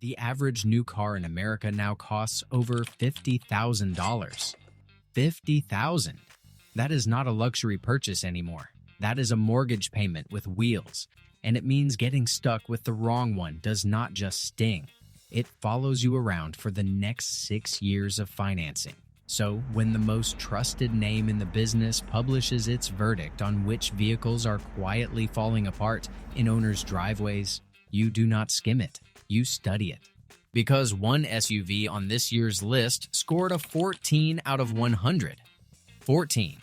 The average new car in America now costs over $50,000. $50,000. That is not a luxury purchase anymore. That is a mortgage payment with wheels. And it means getting stuck with the wrong one does not just sting. It follows you around for the next 6 years of financing. So, when the most trusted name in the business publishes its verdict on which vehicles are quietly falling apart in owners' driveways, you do not skim it, you study it. Because one SUV on this year's list scored a 14 out of 100. 14.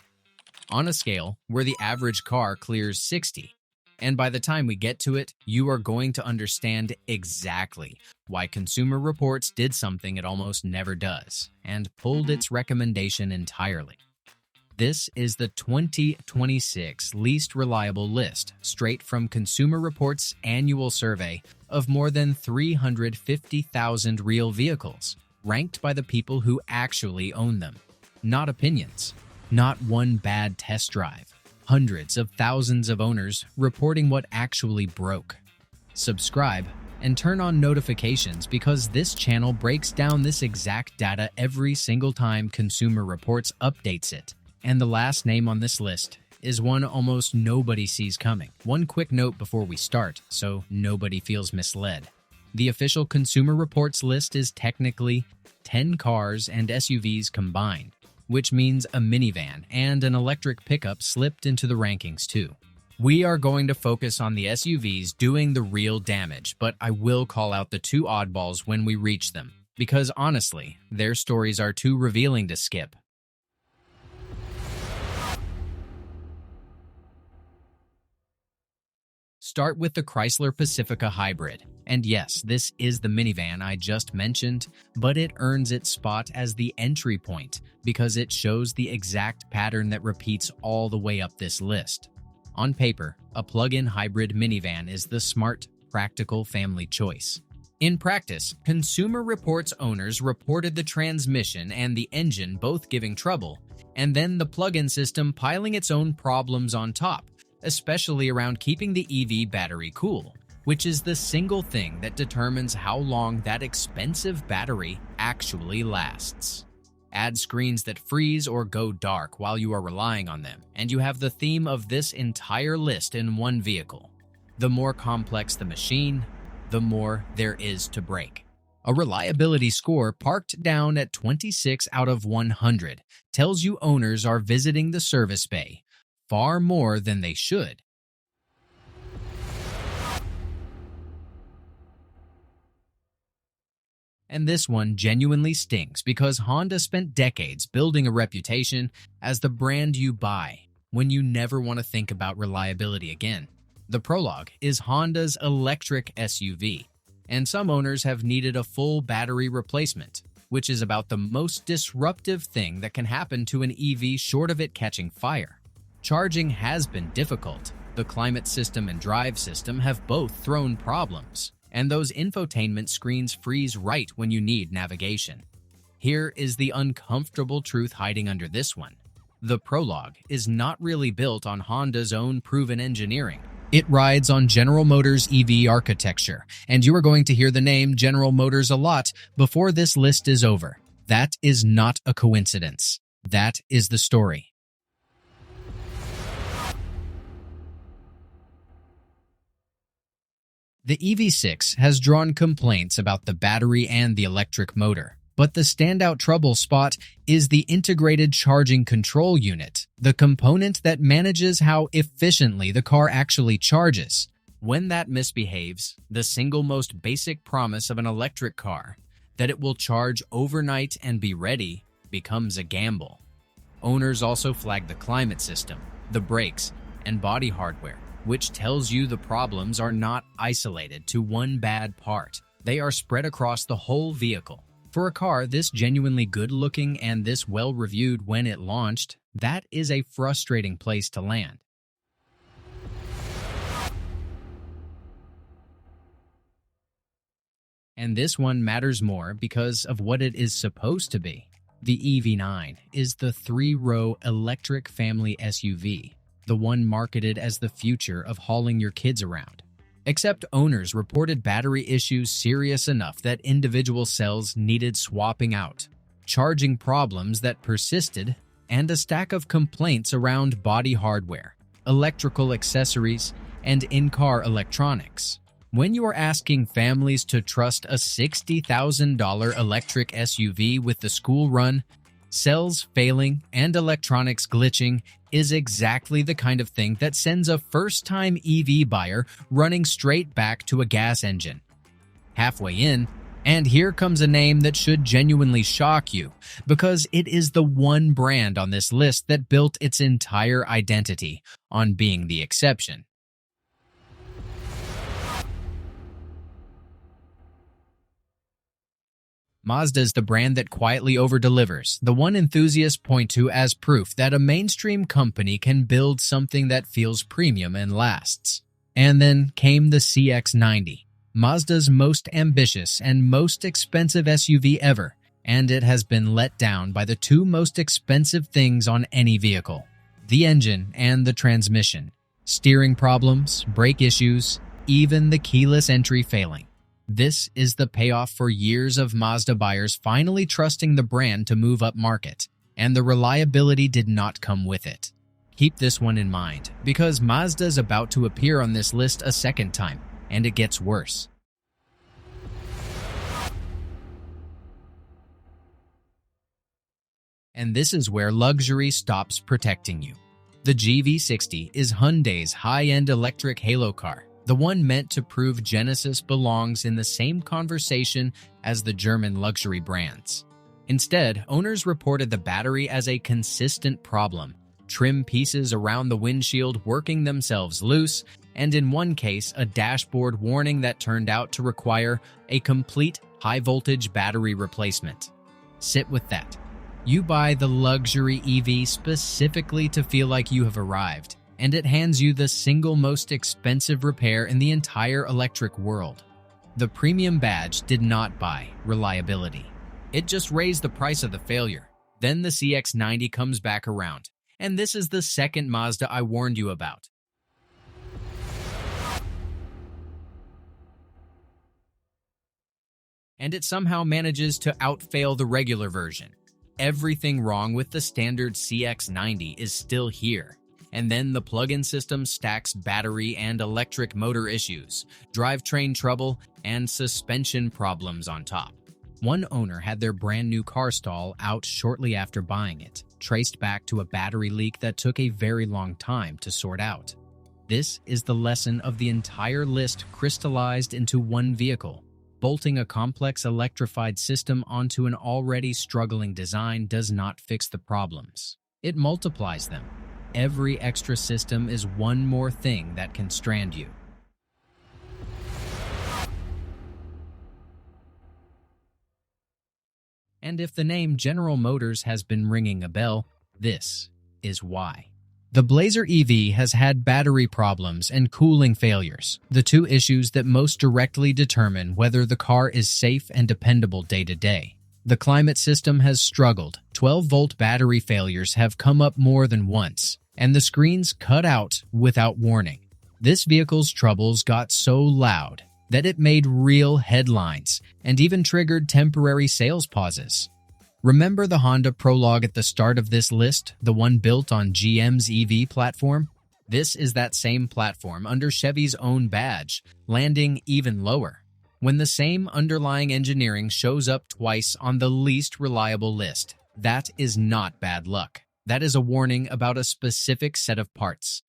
On a scale where the average car clears 60. And by the time we get to it, you are going to understand exactly why Consumer Reports did something it almost never does and pulled its recommendation entirely. This is the 2026 least reliable list, straight from Consumer Reports' annual survey of more than 350,000 real vehicles, ranked by the people who actually own them. Not opinions, not one bad test drive. Hundreds of thousands of owners reporting what actually broke. Subscribe and turn on notifications because this channel breaks down this exact data every single time Consumer Reports updates it. And the last name on this list is one almost nobody sees coming. One quick note before we start, so nobody feels misled. The official Consumer Reports list is technically 10 cars and SUVs combined, which means a minivan and an electric pickup slipped into the rankings too. We are going to focus on the SUVs doing the real damage, but I will call out the two oddballs when we reach them, because honestly, their stories are too revealing to skip. Start with the Chrysler Pacifica Hybrid. And yes, this is the minivan I just mentioned, but it earns its spot as the entry point because it shows the exact pattern that repeats all the way up this list. On paper, a plug-in hybrid minivan is the smart, practical family choice. In practice, Consumer Reports owners reported the transmission and the engine both giving trouble, and then the plug-in system piling its own problems on top, especially around keeping the EV battery cool, which is the single thing that determines how long that expensive battery actually lasts. Add screens that freeze or go dark while you are relying on them, and you have the theme of this entire list in one vehicle. The more complex the machine, the more there is to break. A reliability score parked down at 26 out of 100 tells you owners are visiting the service bay far more than they should. And this one genuinely stings because Honda spent decades building a reputation as the brand you buy when you never want to think about reliability again. The Prologue is Honda's electric SUV, and some owners have needed a full battery replacement, which is about the most disruptive thing that can happen to an EV short of it catching fire. Charging has been difficult. The climate system and drive system have both thrown problems, and those infotainment screens freeze right when you need navigation. Here is the uncomfortable truth hiding under this one. The Prologue is not really built on Honda's own proven engineering. It rides on General Motors' EV architecture, and you are going to hear the name General Motors a lot before this list is over. That is not a coincidence. That is the story. The EV6 has drawn complaints about the battery and the electric motor, but the standout trouble spot is the integrated charging control unit, the component that manages how efficiently the car actually charges. When that misbehaves, the single most basic promise of an electric car, that it will charge overnight and be ready, becomes a gamble. Owners also flag the climate system, the brakes, and body hardware, which tells you the problems are not isolated to one bad part. They are spread across the whole vehicle. For a car this genuinely good-looking and this well-reviewed when it launched, that is a frustrating place to land. And this one matters more because of what it is supposed to be. The EV9 is the 3-row electric family SUV, the one marketed as the future of hauling your kids around. except owners reported battery issues serious enough that individual cells needed swapping out, charging problems that persisted, and a stack of complaints around body hardware, electrical accessories, and in-car electronics. When you are asking families to trust a $60,000 electric SUV with the school run, cells failing, and electronics glitching is exactly the kind of thing that sends a first-time EV buyer running straight back to a gas engine. Halfway in, and here comes a name that should genuinely shock you, because it is the one brand on this list that built its entire identity on being the exception. Mazda is the brand that quietly over-delivers, the one enthusiasts point to as proof that a mainstream company can build something that feels premium and lasts. And then came the CX-90, Mazda's most ambitious and most expensive SUV ever, and it has been let down by the two most expensive things on any vehicle: the engine and the transmission, steering problems, brake issues, even the keyless entry failing. This is the payoff for years of Mazda buyers finally trusting the brand to move up market, and the reliability did not come with it. Keep this one in mind, because Mazda is about to appear on this list a second time, and it gets worse. And this is where luxury stops protecting you. The GV60 is Hyundai's high-end electric halo car, the one meant to prove Genesis belongs in the same conversation as the German luxury brands. Instead, owners reported the battery as a consistent problem, trim pieces around the windshield working themselves loose, and in one case, a dashboard warning that turned out to require a complete high-voltage battery replacement. Sit with that. You buy the luxury EV specifically to feel like you have arrived, and it hands you the single most expensive repair in the entire electric world. The premium badge did not buy reliability. It just raised the price of the failure. Then the CX-90 comes back around, and this is the second Mazda I warned you about. And it somehow manages to outfail the regular version. Everything wrong with the standard CX-90 is still here. And then the plug-in system stacks battery and electric motor issues, drivetrain trouble, and suspension problems on top. One owner had their brand new car stall out shortly after buying it, traced back to a battery leak that took a very long time to sort out. This is the lesson of the entire list crystallized into one vehicle. Bolting a complex electrified system onto an already struggling design does not fix the problems. It multiplies them. Every extra system is one more thing that can strand you. And if the name General Motors has been ringing a bell, this is why. The Blazer EV has had battery problems and cooling failures, the two issues that most directly determine whether the car is safe and dependable day to day. The climate system has struggled. 12-volt battery failures have come up more than once, and the screens cut out without warning. This vehicle's troubles got so loud that it made real headlines and even triggered temporary sales pauses. Remember the Honda Prologue at the start of this list, the one built on GM's EV platform? This is that same platform under Chevy's own badge, landing even lower. When the same underlying engineering shows up twice on the least reliable list, that is not bad luck. That is a warning about a specific set of parts.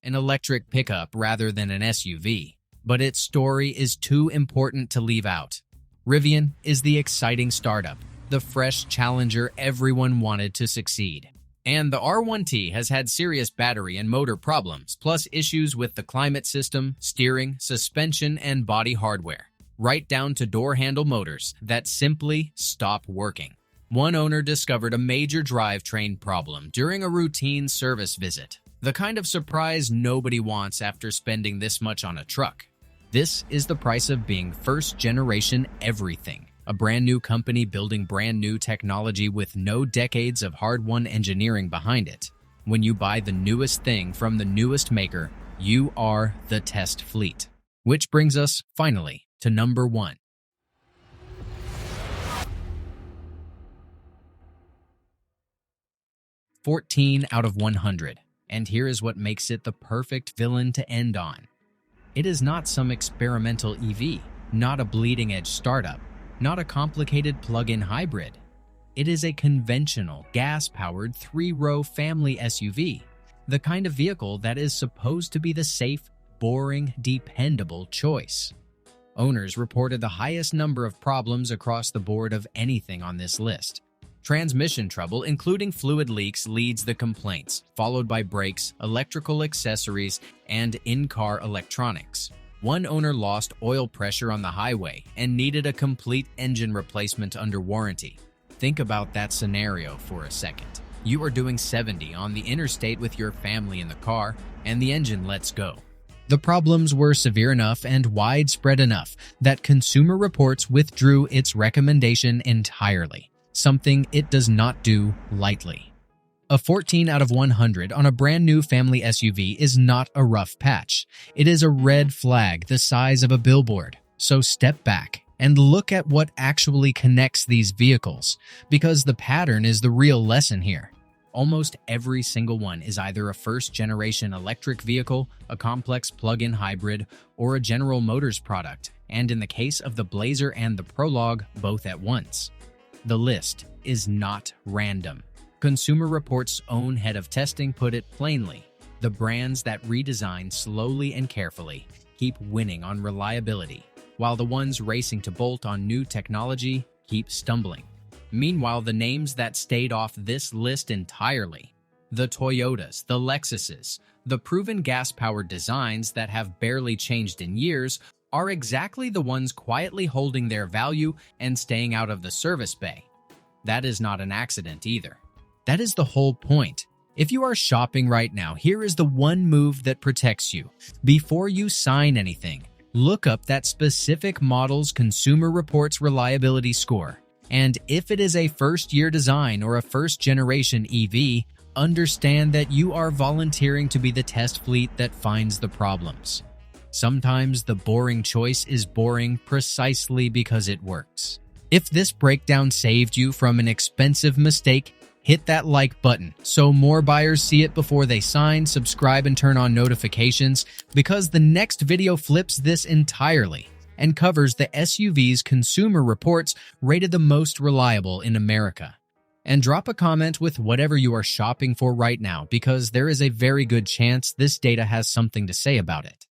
An electric pickup rather than an SUV, but its story is too important to leave out. Rivian is the exciting startup, the fresh challenger everyone wanted to succeed. And the R1T has had serious battery and motor problems, plus issues with the climate system, steering, suspension, and body hardware, right down to door handle motors that simply stop working. One owner discovered a major drivetrain problem during a routine service visit, the kind of surprise nobody wants after spending this much on a truck. This is the price of being first-generation everything. A brand new company building brand new technology with no decades of hard-won engineering behind it. When you buy the newest thing from the newest maker, you are the test fleet. Which brings us, finally, to number 1. "14 out of 100. And here is what makes it the perfect villain to end on. It is not some experimental EV, not a bleeding-edge startup, not a complicated plug-in hybrid. It is a conventional, gas-powered 3-row family SUV, the kind of vehicle that is supposed to be the safe, boring, dependable choice. Owners reported the highest number of problems across the board of anything on this list. Transmission trouble, including fluid leaks, leads the complaints, followed by brakes, electrical accessories, and in-car electronics. One owner lost oil pressure on the highway and needed a complete engine replacement under warranty. Think about that scenario for a second. You are doing 70 on the interstate with your family in the car, and the engine lets go. The problems were severe enough and widespread enough that Consumer Reports withdrew its recommendation entirely, something it does not do lightly. A 14 out of 100 on a brand new family SUV is not a rough patch. It is a red flag the size of a billboard. So step back and look at what actually connects these vehicles, because the pattern is the real lesson here. Almost every single one is either a first-generation electric vehicle, a complex plug-in hybrid, or a General Motors product, and in the case of the Blazer and the Prologue, both at once. The list is not random. Consumer Reports' own head of testing put it plainly: the brands that redesign slowly and carefully keep winning on reliability, while the ones racing to bolt on new technology keep stumbling. Meanwhile, the names that stayed off this list entirely, the Toyotas, the Lexuses, the proven gas-powered designs that have barely changed in years, are exactly the ones quietly holding their value and staying out of the service bay. That is not an accident either. That is the whole point. If you are shopping right now, here is the one move that protects you. Before you sign anything, look up that specific model's Consumer Reports reliability score. And if it is a first-year design or a first-generation EV, understand that you are volunteering to be the test fleet that finds the problems. Sometimes the boring choice is boring precisely because it works. If this breakdown saved you from an expensive mistake, hit that like button so more buyers see it before they sign, subscribe, and turn on notifications, because the next video flips this entirely and covers the SUVs Consumer Reports rated the most reliable in America. And drop a comment with whatever you are shopping for right now, because there is a very good chance this data has something to say about it.